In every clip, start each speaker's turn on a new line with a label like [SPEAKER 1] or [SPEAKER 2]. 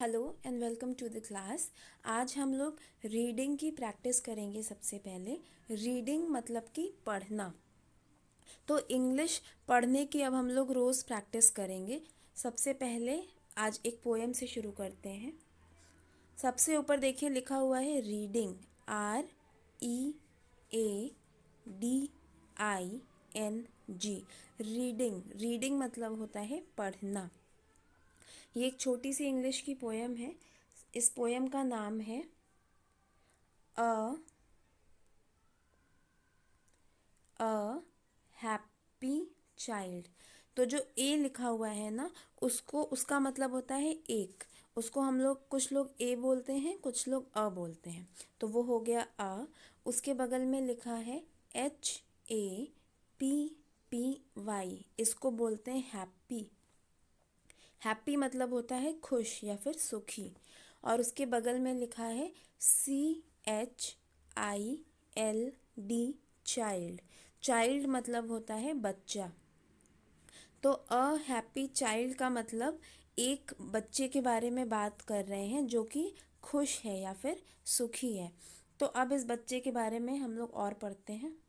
[SPEAKER 1] Hello and welcome to the class. आज हम लोग रीडिंग की प्रैक्टिस करेंगे। सबसे पहले रीडिंग मतलब कि पढ़ना। तो इंग्लिश पढ़ने की अब हम लोग रोज़ प्रैक्टिस करेंगे। सबसे पहले आज एक पोएम से शुरू करते हैं। सबसे ऊपर देखिए लिखा हुआ है रीडिंग, READING। रीडिंग रीडिंग मतलब होता है पढ़ना। ये एक छोटी सी इंग्लिश की पोएम है। इस पोएम का नाम है अ हैप्पी चाइल्ड। तो जो ए लिखा हुआ है ना, उसका मतलब होता है एक। उसको हम लोग, कुछ लोग ए बोलते हैं, कुछ लोग अ बोलते हैं। तो वो हो गया अ। उसके बगल में लिखा है HAPPY। इसको बोलते हैं हैप्पी। हैप्पी मतलब होता है खुश या फिर सुखी। और उसके बगल में लिखा है CHILD। चाइल्ड। चाइल्ड मतलब होता है बच्चा। तो अ हैप्पी चाइल्ड का मतलब एक बच्चे के बारे में बात कर रहे हैं जो कि खुश है या फिर सुखी है। तो अब इस बच्चे के बारे में हम लोग और पढ़ते हैं।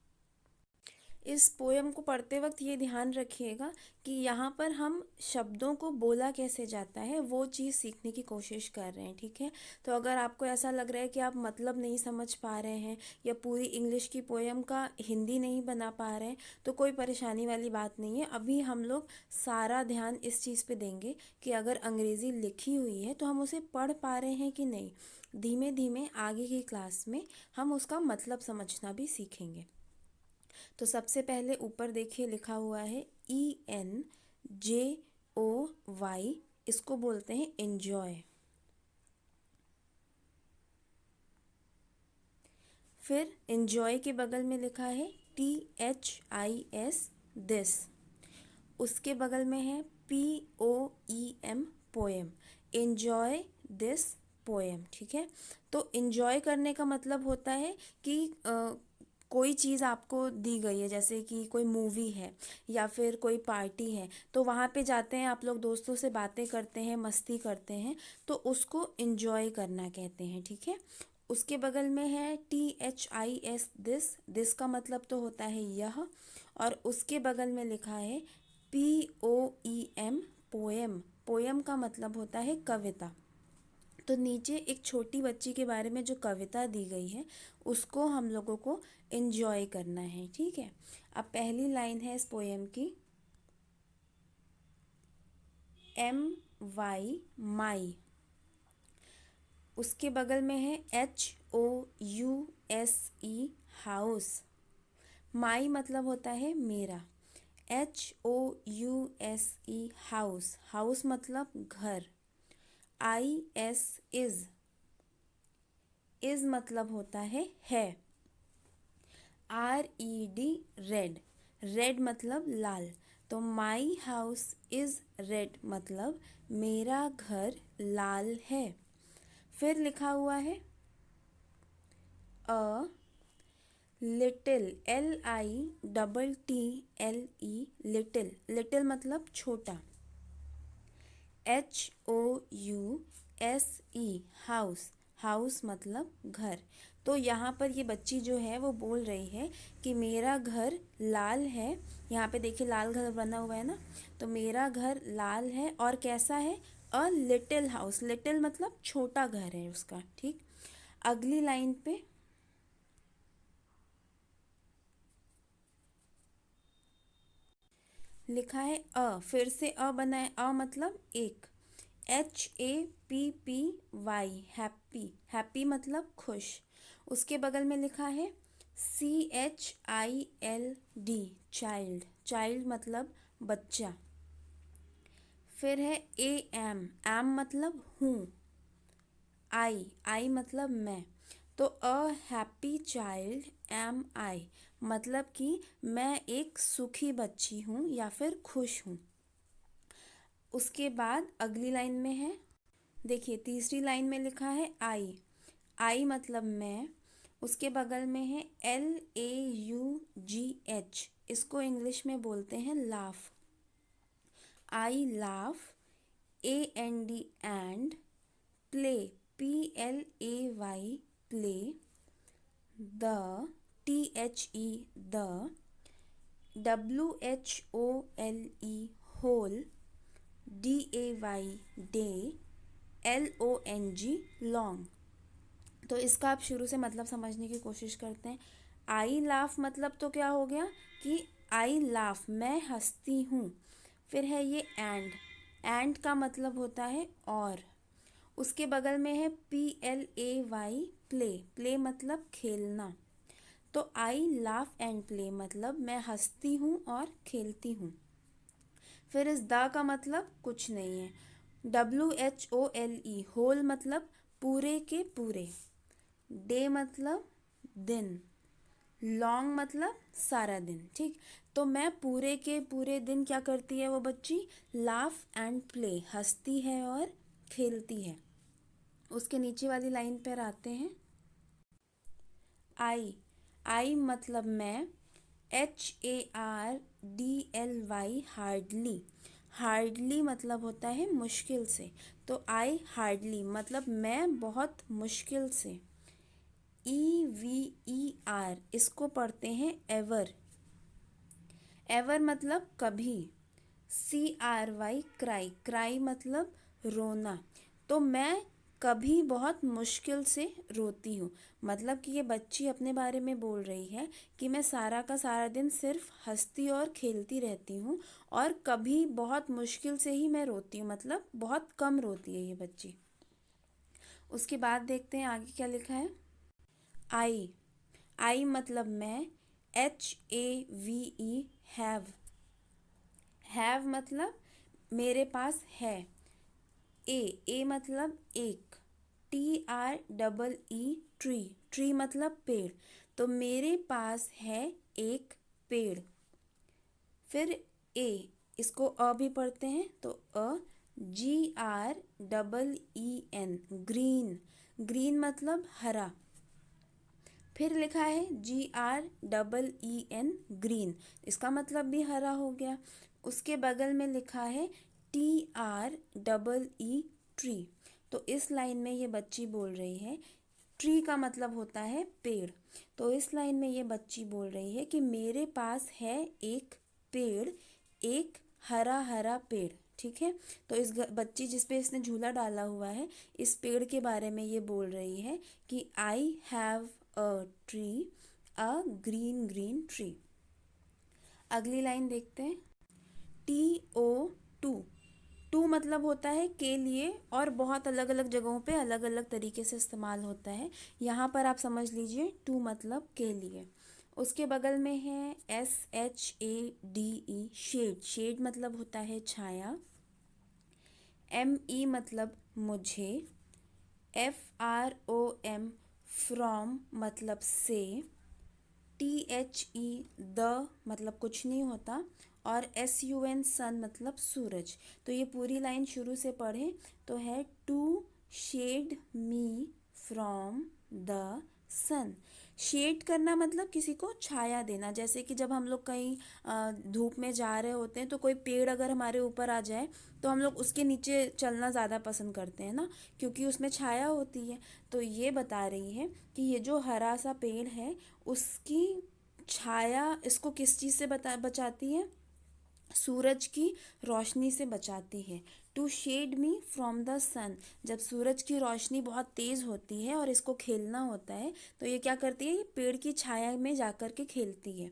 [SPEAKER 1] इस पोएम को पढ़ते वक्त ये ध्यान रखिएगा कि यहाँ पर हम शब्दों को बोला कैसे जाता है वो चीज़ सीखने की कोशिश कर रहे हैं, ठीक है। तो अगर आपको ऐसा लग रहा है कि आप मतलब नहीं समझ पा रहे हैं या पूरी इंग्लिश की पोएम का हिंदी नहीं बना पा रहे हैं, तो कोई परेशानी वाली बात नहीं है। अभी हम लोग सारा ध्यान इस चीज़ पे देंगे कि अगर अंग्रेज़ी लिखी हुई है तो हम उसे पढ़ पा रहे हैं कि नहीं। धीमे धीमे आगे की क्लास में हम उसका मतलब समझना भी सीखेंगे। तो सबसे पहले ऊपर देखिए लिखा हुआ है ENJOY। इसको बोलते हैं एंजॉय। फिर एंजॉय के बगल में लिखा है THIS, दिस। उसके बगल में है POEM, poem. Enjoy this poem, ठीक है। तो एंजॉय करने का मतलब होता है कि कोई चीज़ आपको दी गई है, जैसे कि कोई मूवी है या फिर कोई पार्टी है, तो वहाँ पे जाते हैं आप लोग, दोस्तों से बातें करते हैं, मस्ती करते हैं, तो उसको एंजॉय करना कहते हैं, ठीक है। उसके बगल में है THIS, दिस का मतलब तो होता है यह। और उसके बगल में लिखा है POEM, पोएम। पोएम का मतलब होता है कविता। तो नीचे एक छोटी बच्ची के बारे में जो कविता दी गई है उसको हम लोगों को एंजॉय करना है, ठीक है। अब पहली लाइन है इस पोएम की, MY, माई। उसके बगल में है HOUSE, हाउस। माई मतलब होता है मेरा। HOUSE, house. हाउस मतलब घर। IS, इज मतलब होता है। RED, red. रेड मतलब लाल। तो माई हाउस इज रेड मतलब मेरा घर लाल है। फिर लिखा हुआ है a little, LITTLE, little. Little मतलब छोटा। HOUSE, house. हाउस मतलब घर। तो यहाँ पर ये बच्ची जो है वो बोल रही है कि मेरा घर लाल है। यहाँ पे देखिए लाल घर बना हुआ है ना, तो मेरा घर लाल है और कैसा है, अ लिटिल हाउस। लिटिल मतलब छोटा घर है उसका, ठीक। अगली लाइन पे लिखा है अ, फिर से अ बना है, अ मतलब एक। HAPPY, happy. हैप्पी मतलब खुश। उसके बगल में लिखा है CHILD, चाइल्ड। चाइल्ड मतलब बच्चा। फिर है AM, एम मतलब हूँ। आई मतलब मैं। तो अ हैप्पी चाइल्ड एम आई, मतलब कि मैं एक सुखी बच्ची हूँ या फिर खुश हूँ। उसके बाद अगली लाइन में है, देखिए तीसरी लाइन में लिखा है आई मतलब मैं। उसके बगल में है LAUGH, इसको इंग्लिश में बोलते हैं laugh. I laugh, AND, and. Play, PLAY, play, the, THE, the, WHOLE, whole, DAY, day, LONG, long. तो इसका आप शुरू से मतलब समझने की कोशिश करते हैं। आई लाफ मतलब तो क्या हो गया कि आई लाफ, मैं हंसती हूँ। फिर है ये एंड का मतलब होता है और। उसके बगल में है PLAY, प्ले, प्ले मतलब खेलना। तो आई लाफ एंड प्ले मतलब मैं हंसती हूँ और खेलती हूँ। फिर इस द का मतलब कुछ नहीं है। WHOLE, होल मतलब पूरे के पूरे। डे मतलब दिन। लॉन्ग मतलब सारा दिन। ठीक, तो मैं पूरे के पूरे दिन क्या करती है वो बच्ची? लाफ एंड प्ले, हंसती है और खेलती है। उसके नीचे वाली लाइन पर आते हैं। आई मतलब मैं, HARDLY, हार्डली। हार्डली मतलब होता है मुश्किल से। तो आई हार्डली मतलब मैं बहुत मुश्किल से। EVER, इसको पढ़ते हैं एवर। एवर मतलब कभी। CRY, क्राई, क्राई मतलब रोना। तो मैं कभी बहुत मुश्किल से रोती हूँ। मतलब कि ये बच्ची अपने बारे में बोल रही है कि मैं सारा का सारा दिन सिर्फ हंसती और खेलती रहती हूँ और कभी बहुत मुश्किल से ही मैं रोती हूँ, मतलब बहुत कम रोती है ये बच्ची। उसके बाद देखते हैं आगे क्या लिखा है। आई मतलब मैं, HAVE, हैव मतलब मेरे पास है। ए मतलब एक। TREE, ट्री, ट्री मतलब पेड़। तो मेरे पास है एक पेड़। फिर ए, इसको अ भी पढ़ते हैं तो GREEN, ग्रीन, ग्रीन मतलब हरा। फिर लिखा है GREEN, ग्रीन, इसका मतलब भी हरा हो गया। उसके बगल में लिखा है TREE, ट्री। तो इस लाइन में ये बच्ची बोल रही है, ट्री का मतलब होता है पेड़। तो इस लाइन में ये बच्ची बोल रही है कि मेरे पास है एक पेड़, एक हरा हरा पेड़। ठीक है, तो इस बच्ची जिस पे इसने झूला डाला हुआ है, इस पेड़ के बारे में ये बोल रही है कि आई have a tree, a green green tree. अगली लाइन देखते हैं। TO, टू मतलब होता है के लिए और बहुत अलग अलग जगहों पे अलग अलग तरीके से इस्तेमाल होता है। यहाँ पर आप समझ लीजिए टू मतलब के लिए। उसके बगल में है SHADE, शेड, शेड मतलब होता है छाया। ME मतलब मुझे। FROM, फ्रॉम मतलब से। THE, द मतलब कुछ नहीं होता। और SUN, सन मतलब सूरज। तो ये पूरी लाइन शुरू से पढ़ें तो है to shade me from the sun. Shade करना मतलब किसी को छाया देना। जैसे कि जब हम लोग कहीं धूप में जा रहे होते हैं तो कोई पेड़ अगर हमारे ऊपर आ जाए तो हम लोग उसके नीचे चलना ज़्यादा पसंद करते हैं ना, क्योंकि उसमें छाया होती है। तो ये बता रही है कि ये जो हरा सा पेड़ है उसकी छाया इसको किस चीज़ से बचाती है? सूरज की रोशनी से बचाती है। To shade me from the sun, जब सूरज की रोशनी बहुत तेज़ होती है और इसको खेलना होता है तो ये क्या करती है? ये पेड़ की छाया में जाकर के खेलती है,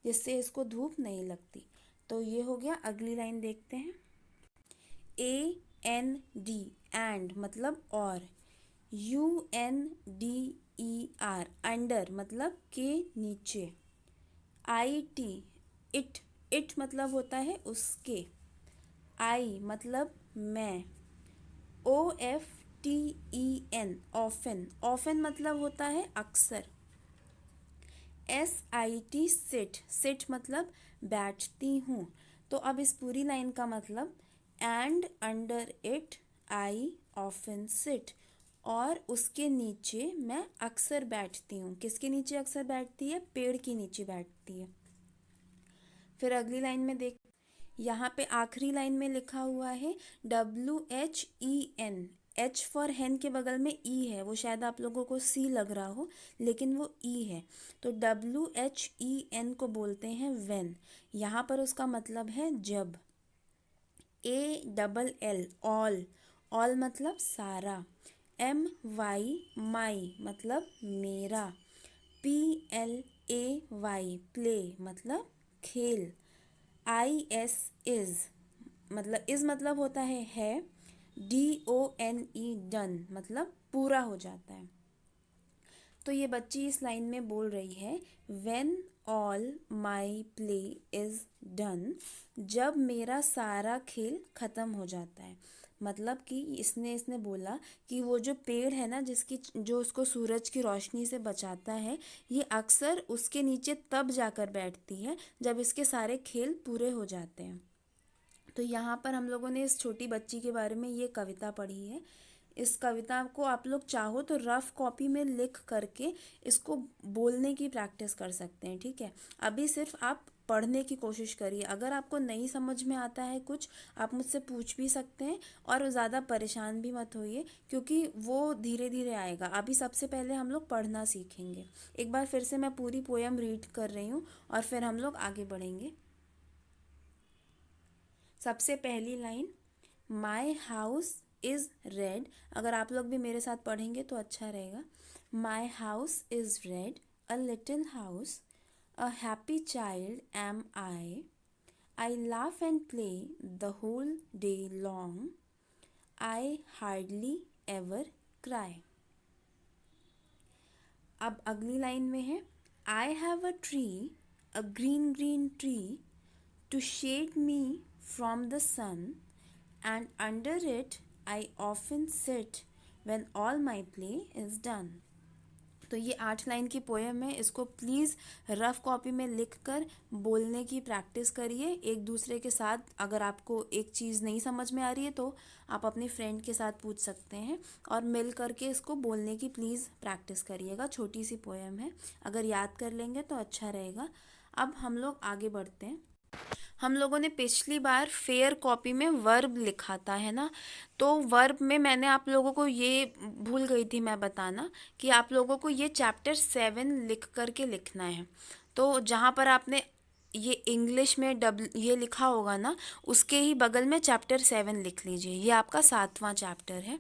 [SPEAKER 1] जिससे इसको धूप नहीं लगती। तो ये हो गया। अगली लाइन देखते हैं। AND, एंड मतलब और। UNDER, अंडर मतलब के नीचे। IT, इट, इट मतलब होता है उसके। आई मतलब मैं। OFTEN, ऑफन, ऑफन मतलब होता है अक्सर। SIT, सिट, सिट मतलब बैठती हूँ। तो अब इस पूरी लाइन का मतलब, and under it I often sit, और उसके नीचे मैं अक्सर बैठती हूँ। किसके नीचे अक्सर बैठती है? पेड़ के नीचे बैठती है। फिर अगली लाइन में यहाँ पे आखिरी लाइन में लिखा हुआ है WHEN, H फॉर hen के बगल में E है, वो शायद आप लोगों को C लग रहा हो लेकिन वो E है। तो WHEN को बोलते हैं when। यहाँ पर उसका मतलब है जब। ALL all, all मतलब सारा। MY माई मतलब मेरा। PLAY प्ले मतलब खेल। IS इज मतलब होता है। DONE डन मतलब पूरा हो जाता है। तो ये बच्ची इस लाइन में बोल रही है when all my play is done, जब मेरा सारा खेल ख़त्म हो जाता है। मतलब कि इसने बोला कि वो जो पेड़ है ना, जो उसको सूरज की रोशनी से बचाता है, ये अक्सर उसके नीचे तब जाकर बैठती है जब इसके सारे खेल पूरे हो जाते हैं। तो यहाँ पर हम लोगों ने इस छोटी बच्ची के बारे में ये कविता पढ़ी है। इस कविता को आप लोग चाहो तो रफ कॉपी में लिख करके इसको बोलने की प्रैक्टिस कर सकते हैं, ठीक है। अभी सिर्फ आप पढ़ने की कोशिश करिए। अगर आपको नहीं समझ में आता है कुछ, आप मुझसे पूछ भी सकते हैं और ज़्यादा परेशान भी मत होइए, क्योंकि वो धीरे धीरे आएगा। अभी सबसे पहले हम लोग पढ़ना सीखेंगे। एक बार फिर से मैं पूरी पोयम रीड कर रही हूँ और फिर हम लोग आगे बढ़ेंगे। सबसे पहली line, my house is red. अगर आप लोग भी मेरे साथ पढ़ेंगे तो अच्छा रहेगा। My house is red, a little house, a happy child am I laugh and play the whole day long, I hardly ever cry. अब अगली लाइन में है, I have a tree, a green green tree, to shade me from the sun, and under it I often sit when all my play is done। तो ये 8 line की poem है। इसको please rough copy में लिख कर बोलने की प्रैक्टिस करिए एक दूसरे के साथ। अगर आपको एक चीज़ नहीं समझ में आ रही है तो आप अपने फ्रेंड के साथ पूछ सकते हैं और मिल करके इसको बोलने की प्लीज़ प्रैक्टिस करिएगा। छोटी सी पोएम है, अगर याद कर लेंगे तो अच्छा रहेगा। अब हम लोग आगे बढ़ते हैं। हम लोगों ने पिछली बार फेयर कॉपी में वर्ब लिखा था, है ना। तो वर्ब में मैंने आप लोगों को ये भूल गई थी मैं बताना कि आप लोगों को ये चैप्टर 7 लिख करके लिखना है। तो जहाँ पर आपने ये इंग्लिश में ये लिखा होगा ना, उसके ही बगल में चैप्टर 7 लिख लीजिए। ये आपका 7वां चैप्टर है।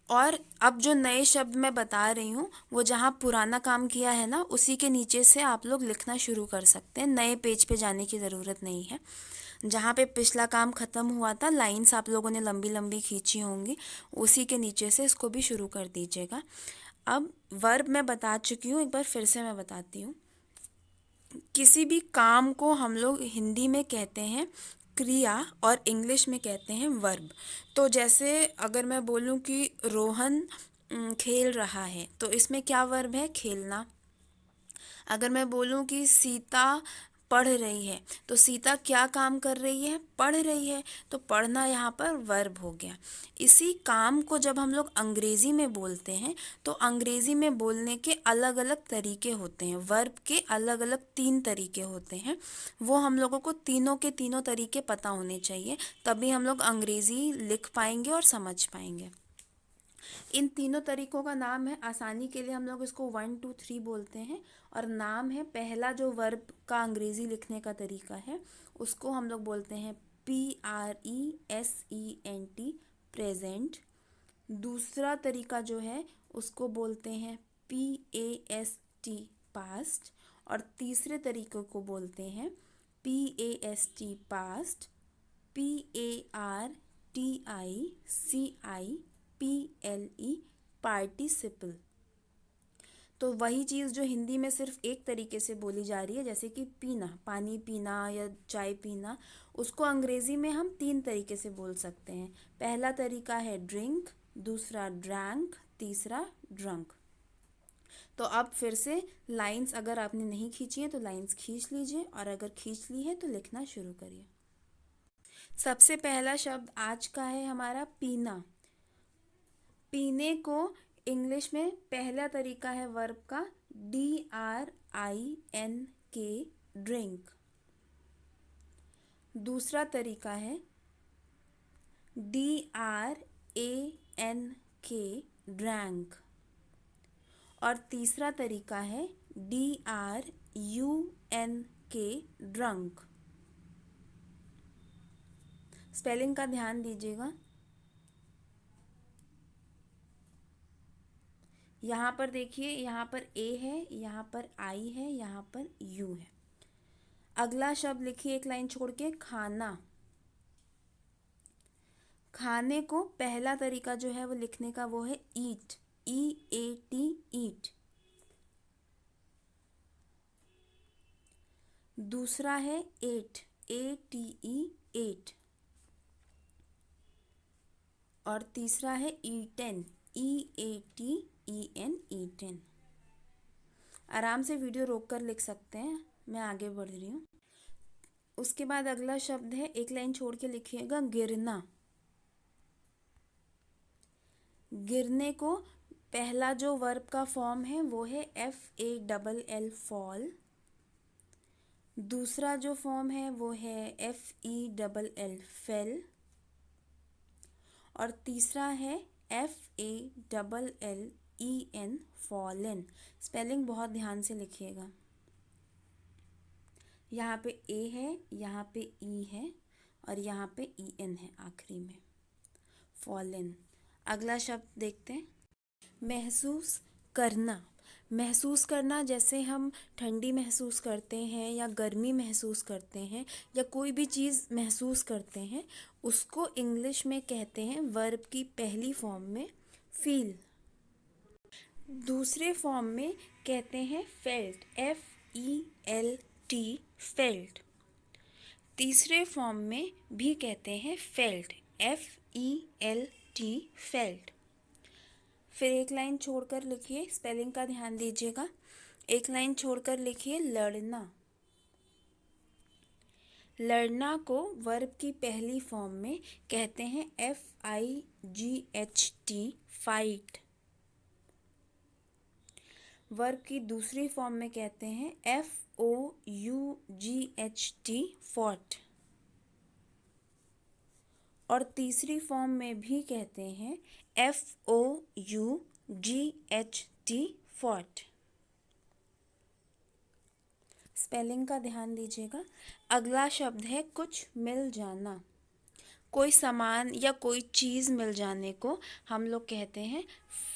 [SPEAKER 1] और अब जो नए शब्द मैं बता रही हूँ वो जहाँ पुराना काम किया है ना, उसी के नीचे से आप लोग लिखना शुरू कर सकते हैं। नए पेज पे जाने की ज़रूरत नहीं है। जहाँ पे पिछला काम ख़त्म हुआ था, लाइंस आप लोगों ने लंबी लंबी खींची होंगी, उसी के नीचे से इसको भी शुरू कर दीजिएगा। अब वर्ब मैं बता चुकी हूँ, एक बार फिर से मैं बताती हूँ। किसी भी काम को हम लोग हिंदी में कहते हैं क्रिया और इंग्लिश में कहते हैं वर्ब। तो जैसे अगर मैं बोलूं कि रोहन खेल रहा है, तो इसमें क्या वर्ब है? खेलना। अगर मैं बोलूं कि सीता पढ़ रही है, तो सीता क्या काम कर रही है? पढ़ रही है। तो पढ़ना यहाँ पर वर्ब हो गया। इसी काम को जब हम लोग अंग्रेज़ी में बोलते हैं तो अंग्रेज़ी में बोलने के अलग अलग तरीके होते हैं। वर्ब के अलग अलग 3 तरीके होते हैं। वो हम लोगों को तीनों के तीनों तरीके पता होने चाहिए, तभी हम लोग अंग्रेज़ी लिख पाएंगे और समझ पाएंगे। इन तीनों तरीकों का नाम है, आसानी के लिए हम लोग इसको 1 2 3 बोलते हैं। और नाम है, पहला जो वर्ब का अंग्रेज़ी लिखने का तरीका है उसको हम लोग बोलते हैं PRESENT, प्रेजेंट। दूसरा तरीका जो है उसको बोलते हैं PAST, पास्ट। और तीसरे तरीके को बोलते हैं PAST, पास्ट, PARTICIPLE, पार्टिसिपल। तो वही चीज़ जो हिंदी में सिर्फ एक तरीके से बोली जा रही है, जैसे कि पीना, पानी पीना या चाय पीना, उसको अंग्रेज़ी में हम 3 तरीके से बोल सकते हैं। पहला तरीका है ड्रिंक, दूसरा ड्रैंक, तीसरा ड्रंक। तो अब फिर से लाइंस अगर आपने नहीं खींची है तो लाइंस खींच लीजिए, और अगर खींच ली है तो लिखना शुरू करिए। सबसे पहला शब्द आज का है हमारा पीना। पीने को इंग्लिश में पहला तरीका है वर्ब का DRINK, ड्रिंक। दूसरा तरीका है DRANK, ड्रैंक। और तीसरा तरीका है DRUNK, ड्रंक। स्पेलिंग का ध्यान दीजिएगा। यहाँ पर देखिए, यहाँ पर A है, यहाँ पर I है, यहाँ पर U है। अगला शब्द लिखिए एक लाइन छोड़ के, खाना। खाने को पहला तरीका जो है वो लिखने का वो है ईट, EAT, ईट। दूसरा है एट, ATE, एट। और तीसरा है ईटेन, EATEN, ईटेन। आराम से वीडियो रोक कर लिख सकते हैं, मैं आगे बढ़ रही हूँ। उसके बाद अगला शब्द है, एक लाइन छोड़ के लिखिएगा, गिरना। गिरने को पहला जो वर्ब का फॉर्म है वो है FALL, फॉल। दूसरा जो फॉर्म है वो है FELL, फेल। और तीसरा है FALLEN, फॉलन। स्पेलिंग बहुत ध्यान से लिखिएगा। यहाँ पे A है, यहाँ पे E है और यहाँ पे EN है आखिरी में, फॉलन। अगला शब्द देखते हैं, महसूस करना। महसूस करना, जैसे हम ठंडी महसूस करते हैं या गर्मी महसूस करते हैं या कोई भी चीज़ महसूस करते हैं, उसको इंग्लिश में कहते हैं वर्ब की पहली फॉर्म में फील। दूसरे फॉर्म में कहते हैं फेल्ट, FELT, फेल्ट। तीसरे फॉर्म में भी कहते हैं फेल्ट, FELT, फेल्ट। फिर एक लाइन छोड़कर लिखिए, स्पेलिंग का ध्यान दीजिएगा। एक लाइन छोड़कर लिखिए, लड़ना। लड़ना को वर्ब की पहली फॉर्म में कहते हैं FIGHT, फाइट। वर्ब की दूसरी फॉर्म में कहते हैं FOUGHT, फॉट। और तीसरी फॉर्म में भी कहते हैं FOUGHT, फॉट। स्पेलिंग का ध्यान दीजिएगा। अगला शब्द है कुछ मिल जाना। कोई सामान या कोई चीज़ मिल जाने को हम लोग कहते हैं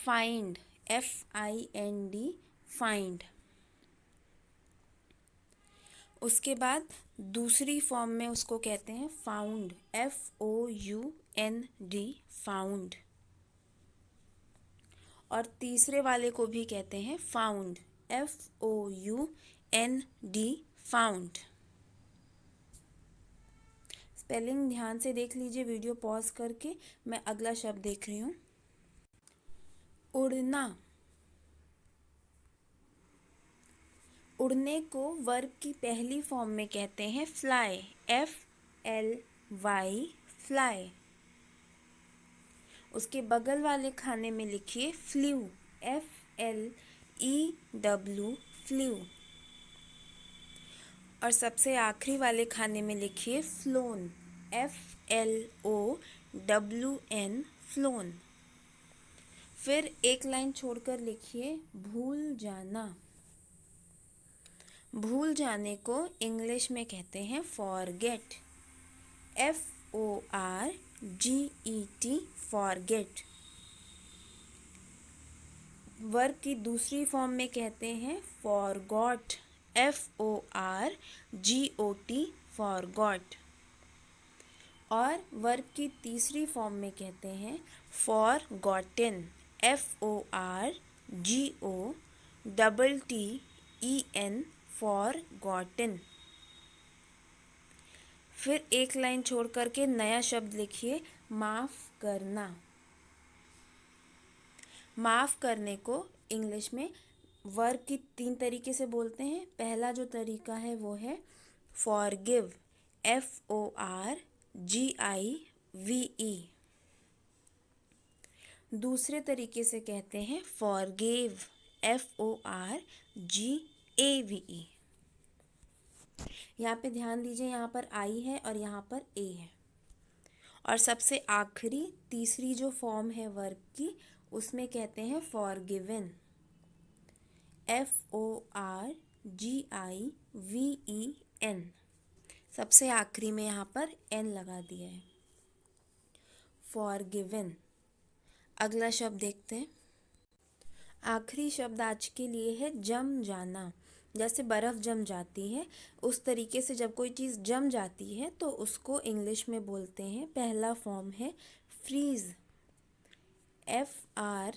[SPEAKER 1] फाइंड, FIND, फाइंड। उसके बाद दूसरी फॉर्म में उसको कहते हैं फाउंड, FOUND, फाउंड। और तीसरे वाले को भी कहते हैं फाउंड, FOUND, फाउंड। स्पेलिंग ध्यान से देख लीजिए, वीडियो पॉज करके। मैं अगला शब्द देख रही हूँ, उड़ना। उड़ने को वर्ब की पहली फॉर्म में कहते हैं फ्लाई, FLY, फ्लाई। उसके बगल वाले खाने में लिखिए फ्लू, FLEW, फ्लू। और सबसे आखिरी वाले खाने में लिखिए फ्लोन, FLOWN, फ्लोन। फिर एक लाइन छोड़कर लिखिए भूल जाना। भूल जाने को इंग्लिश में कहते हैं फॉरगेट, FORGET, फॉरगेट। वर्ब की दूसरी फॉर्म में कहते हैं फॉरगॉट, FORGOT, फॉरगॉट। और वर्ब की तीसरी फॉर्म में कहते हैं फॉरगॉटन, FORGOTTEN, फॉरगॉटन। फिर एक लाइन छोड़ करके नया शब्द लिखिए माफ़ करना। माफ़ करने को इंग्लिश में वर्ब की 3 तरीके से बोलते हैं। पहला जो तरीका है वो है फॉरगिव, FORGIVE। दूसरे तरीके से कहते हैं फॉरगिव, FORGAVE। यहाँ पे ध्यान दीजिए, यहाँ पर I है और यहाँ पर A है। और सबसे आखिरी तीसरी जो फॉर्म है वर्ब की, उसमें कहते हैं फॉरगिवन, FORGIVEN। सबसे आखिरी में यहाँ पर एन लगा दिया है, फॉरगिवन। अगला शब्द देखते हैं। आखिरी शब्द आज के लिए है जम जाना। जैसे बर्फ़ जम जाती है, उस तरीके से जब कोई चीज़ जम जाती है तो उसको इंग्लिश में बोलते हैं। पहला फॉर्म है फ्रीज़, FREEZE,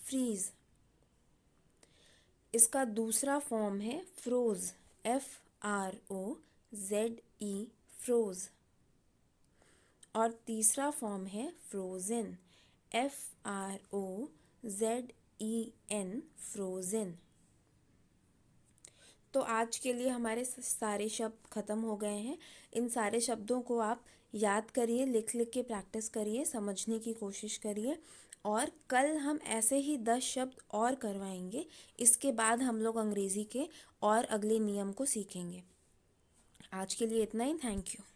[SPEAKER 1] फ्रीज़। इसका दूसरा फॉर्म है फ्रोज़, FROZE, फ्रोज़। और तीसरा फॉर्म है फ्रोज़न, FROZEN, फ्रोज़न। तो आज के लिए हमारे सारे शब्द ख़त्म हो गए हैं। इन सारे शब्दों को आप याद करिए, लिख लिख के प्रैक्टिस करिए, समझने की कोशिश करिए। और कल हम ऐसे ही 10 शब्द और करवाएंगे। इसके बाद हम लोग अंग्रेज़ी के और अगले नियम को सीखेंगे। आज के लिए इतना ही। Thank you.